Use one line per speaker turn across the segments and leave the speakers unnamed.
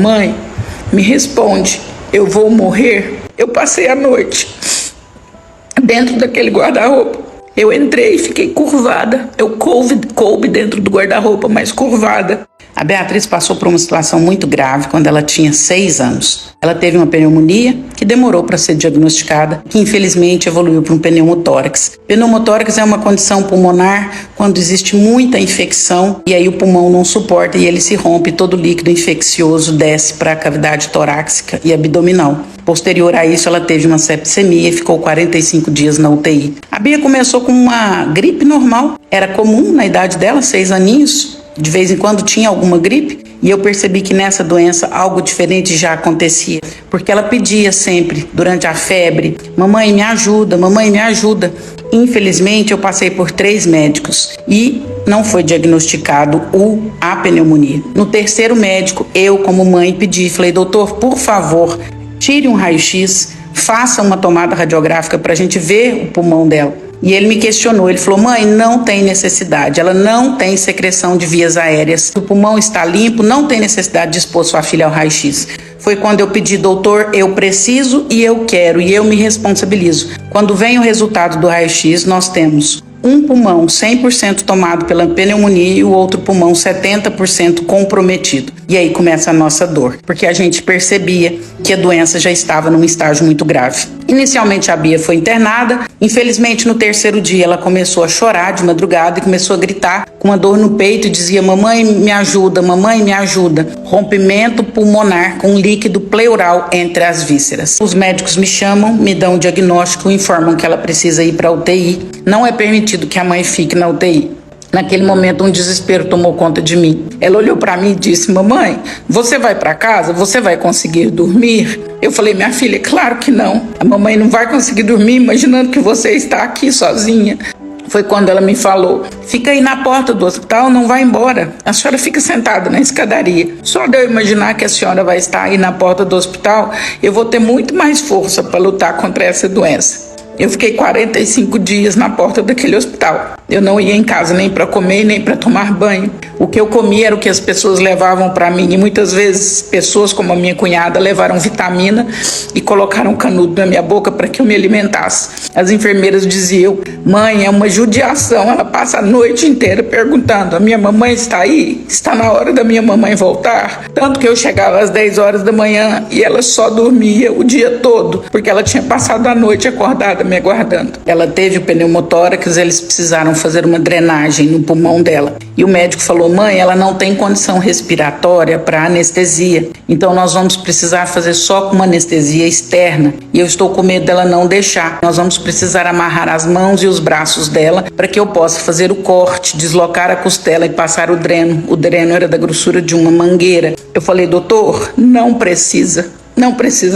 mamãe, me responde, eu vou morrer? Eu passei a noite dentro daquele guarda-roupa. Eu entrei e fiquei curvada. Eu coube dentro do guarda-roupa, mas curvada. A Beatriz passou por uma situação muito grave quando ela tinha 6 anos. Ela teve uma pneumonia que demorou para ser diagnosticada, que infelizmente evoluiu para um pneumotórax. Pneumotórax é uma condição pulmonar quando existe muita infecção e aí o pulmão não suporta e ele se rompe, todo o líquido infeccioso desce para a cavidade torácica e abdominal. Posterior a isso, ela teve uma septicemia e ficou 45 dias na UTI. A Bia começou com uma gripe normal, era comum na idade dela, 6 aninhos. De vez em quando tinha alguma gripe e eu percebi que nessa doença algo diferente já acontecia, porque ela pedia sempre, durante a febre, mamãe me ajuda, mamãe me ajuda. Infelizmente eu passei por 3 médicos e não foi diagnosticado a pneumonia. No terceiro médico, eu como mãe pedi, falei, doutor, por favor, tire um raio-x, faça uma tomada radiográfica para a gente ver o pulmão dela. E ele me questionou, ele falou, mãe, não tem necessidade, ela não tem secreção de vias aéreas, o pulmão está limpo, não tem necessidade de expor sua filha ao raio-x. Foi quando eu pedi, doutor, eu preciso e eu quero, e eu me responsabilizo. Quando vem o resultado do raio-x, nós temos um pulmão 100% tomado pela pneumonia e o outro pulmão 70% comprometido. E aí começa a nossa dor, porque a gente percebia que a doença já estava num estágio muito grave. Inicialmente a Bia foi internada, infelizmente no terceiro dia ela começou a chorar de madrugada e começou a gritar com uma dor no peito e dizia, mamãe me ajuda, mamãe me ajuda. Rompimento pulmonar com líquido pleural entre as vísceras. Os médicos me chamam, me dão o diagnóstico, informam que ela precisa ir para a UTI. Não é permitido que a mãe fique na UTI. Naquele momento, um desespero tomou conta de mim. Ela olhou para mim e disse, mamãe, você vai para casa? Você vai conseguir dormir? Eu falei, minha filha, claro que não. A mamãe não vai conseguir dormir imaginando que você está aqui sozinha. Foi quando ela me falou, fica aí na porta do hospital, não vai embora. A senhora fica sentada na escadaria. Só de eu imaginar que a senhora vai estar aí na porta do hospital, eu vou ter muito mais força para lutar contra essa doença. Eu fiquei 45 dias na porta daquele hospital. Eu não ia em casa nem para comer, nem para tomar banho. O que eu comia era o que as pessoas levavam para mim. E muitas vezes, pessoas como a minha cunhada levaram vitamina e colocaram canudo na minha boca para que eu me alimentasse. As enfermeiras diziam, mãe, é uma judiação. Ela passa a noite inteira perguntando, a minha mamãe está aí? Está na hora da minha mamãe voltar? Tanto que eu chegava às 10 horas da manhã e ela só dormia o dia todo, porque ela tinha passado a noite acordada me aguardando. Ela teve o pneumotórax, eles precisaram fazer uma drenagem no pulmão dela. E o médico falou, mãe, ela não tem condição respiratória para anestesia, então nós vamos precisar fazer só com uma anestesia externa. E eu estou com medo dela não deixar. Nós vamos precisar amarrar as mãos e os braços dela para que eu possa fazer o corte, deslocar a costela e passar o dreno. O dreno era da grossura de uma mangueira. Eu falei, doutor, não precisa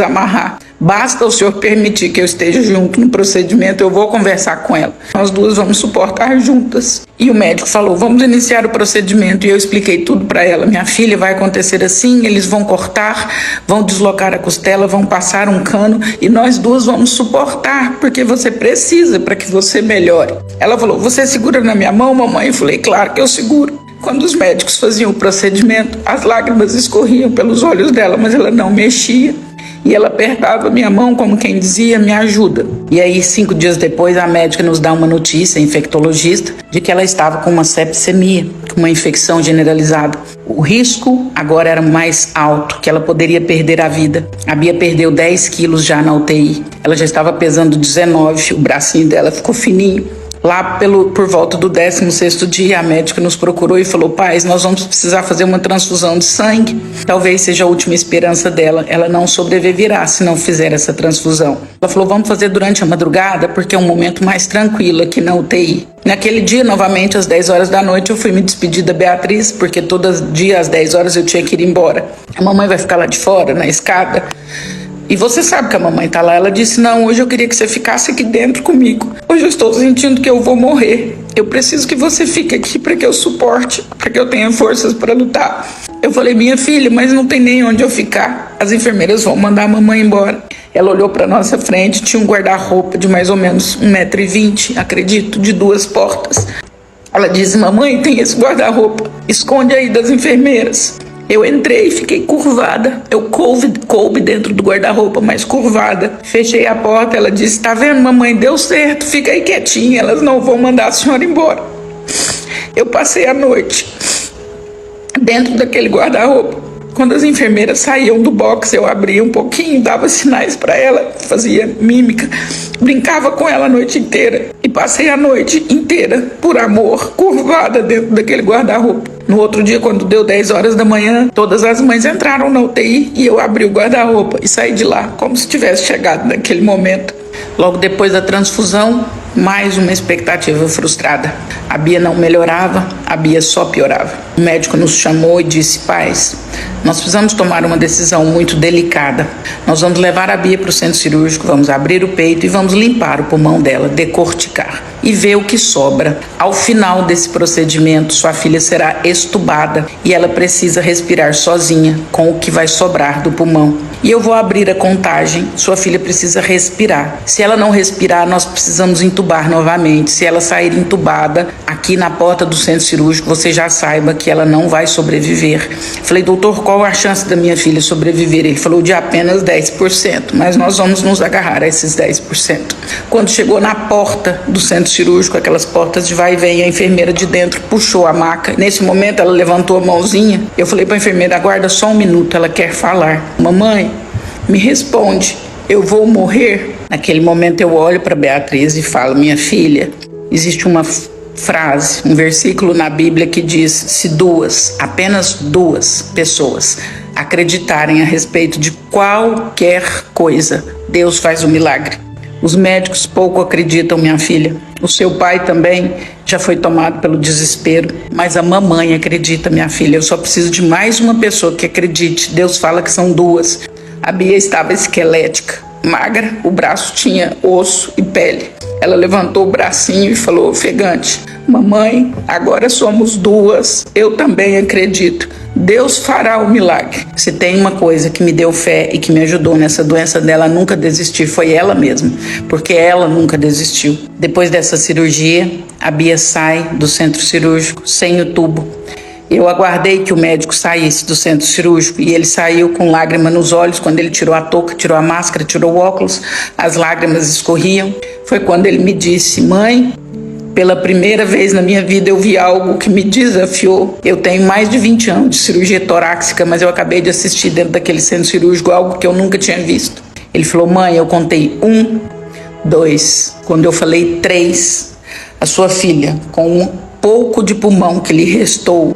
amarrar. Basta o senhor permitir que eu esteja junto no procedimento, eu vou conversar com ela. Nós duas vamos suportar juntas. E o médico falou, vamos iniciar o procedimento. E eu expliquei tudo para ela. Minha filha, vai acontecer assim, eles vão cortar, vão deslocar a costela, vão passar um cano e nós duas vamos suportar, porque você precisa para que você melhore. Ela falou, você segura na minha mão, mamãe? Eu falei, claro que eu seguro. Quando os médicos faziam o procedimento, as lágrimas escorriam pelos olhos dela, mas ela não mexia. E ela apertava minha mão como quem dizia, me ajuda. E aí, 5 dias depois, a médica nos dá uma notícia, a infectologista, de que ela estava com uma septicemia, com uma infecção generalizada. O risco agora era mais alto, que ela poderia perder a vida. A Bia perdeu 10 quilos já na UTI. Ela já estava pesando 19, o bracinho dela ficou fininho. Lá por volta do 16º dia, a médica nos procurou e falou, pais, nós vamos precisar fazer uma transfusão de sangue. Talvez seja a última esperança dela. Ela não sobreviverá se não fizer essa transfusão. Ela falou, vamos fazer durante a madrugada, porque é um momento mais tranquilo aqui na UTI. Naquele dia, novamente, às 10 horas da noite, eu fui me despedir da Beatriz, porque todo dia às 10 horas eu tinha que ir embora. A mamãe vai ficar lá de fora, na escada. E você sabe que a mamãe tá lá. Ela disse, não, hoje eu queria que você ficasse aqui dentro comigo. Hoje eu estou sentindo que eu vou morrer. Eu preciso que você fique aqui para que eu suporte, para que eu tenha forças para lutar. Eu falei, minha filha, mas não tem nem onde eu ficar. As enfermeiras vão mandar a mamãe embora. Ela olhou para nossa frente, tinha um guarda-roupa de mais ou menos 1,20 m, acredito, de 2 portas. Ela disse, mamãe, tem esse guarda-roupa, esconde aí das enfermeiras. Eu entrei e fiquei curvada. Eu coube dentro do guarda-roupa, mas curvada. Fechei a porta, ela disse, tá vendo, mamãe, deu certo, fica aí quietinha, elas não vão mandar a senhora embora. Eu passei a noite dentro daquele guarda-roupa. Quando as enfermeiras saíam do box, eu abria um pouquinho, dava sinais para ela, fazia mímica, brincava com ela a noite inteira. E passei a noite inteira, por amor, curvada dentro daquele guarda-roupa. No outro dia, quando deu 10 horas da manhã, todas as mães entraram na UTI e eu abri o guarda-roupa e saí de lá, como se tivesse chegado naquele momento. Logo depois da transfusão, mais uma expectativa frustrada. A Bia não melhorava, a Bia só piorava. O médico nos chamou e disse, pais, nós precisamos tomar uma decisão muito delicada. Nós vamos levar a Bia para o centro cirúrgico, vamos abrir o peito e vamos limpar o pulmão dela, decorticar e ver o que sobra. Ao final desse procedimento, sua filha será extubada e ela precisa respirar sozinha com o que vai sobrar do pulmão. E eu vou abrir a contagem, sua filha precisa respirar. Se ela não respirar, nós precisamos entubar novamente. Se ela sair entubada, aqui na porta do centro cirúrgico, você já saiba que ela não vai sobreviver. Falei, doutor, qual a chance da minha filha sobreviver? Ele falou de apenas 10%, mas nós vamos nos agarrar a esses 10%. Quando chegou na porta do centro cirúrgico, aquelas portas de vai e vem, a enfermeira de dentro puxou a maca. Nesse momento, ela levantou a mãozinha. Eu falei para a enfermeira, aguarda só um minuto, ela quer falar. Mamãe, me responde, eu vou morrer? Naquele momento eu olho para Beatriz e falo, minha filha, existe uma frase, um versículo na Bíblia que diz, se apenas duas pessoas acreditarem a respeito de qualquer coisa, Deus faz um milagre. Os médicos pouco acreditam, minha filha. O seu pai também já foi tomado pelo desespero, mas a mamãe acredita, minha filha. Eu só preciso de mais uma pessoa que acredite. Deus fala que são duas. A Bia estava esquelética, magra, o braço tinha osso e pele. Ela levantou o bracinho e falou, ofegante, mamãe, agora somos duas, eu também acredito. Deus fará o milagre. Se tem uma coisa que me deu fé e que me ajudou nessa doença dela nunca desistir, foi ela mesma, porque ela nunca desistiu. Depois dessa cirurgia, a Bia sai do centro cirúrgico sem o tubo. Eu aguardei que o médico saísse do centro cirúrgico e ele saiu com lágrima nos olhos. Quando ele tirou a touca, tirou a máscara, tirou o óculos, as lágrimas escorriam. Foi quando ele me disse, mãe, pela primeira vez na minha vida eu vi algo que me desafiou. Eu tenho mais de 20 anos de cirurgia torácica, mas eu acabei de assistir dentro daquele centro cirúrgico algo que eu nunca tinha visto. Ele falou, mãe, eu contei 1, 2. Quando eu falei 3, a sua filha, com um pouco de pulmão que lhe restou,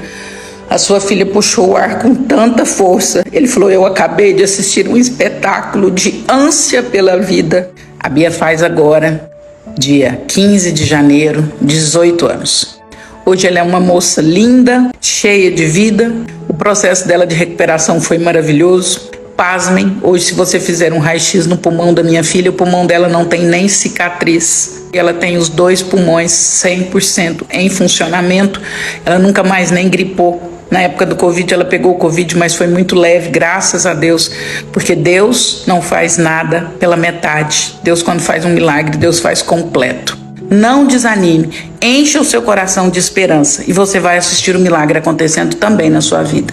a sua filha puxou o ar com tanta força. Ele falou, eu acabei de assistir um espetáculo de ânsia pela vida. A Bia faz agora, dia 15 de janeiro, 18 anos. Hoje ela é uma moça linda, cheia de vida. O processo dela de recuperação foi maravilhoso. Pasmem, hoje se você fizer um raio-x no pulmão da minha filha, o pulmão dela não tem nem cicatriz. Ela tem os 2 pulmões 100% em funcionamento. Ela nunca mais nem gripou. Na época do Covid, ela pegou o Covid, mas foi muito leve, graças a Deus. Porque Deus não faz nada pela metade. Deus, quando faz um milagre, Deus faz completo. Não desanime, encha o seu coração de esperança e você vai assistir o milagre acontecendo também na sua vida.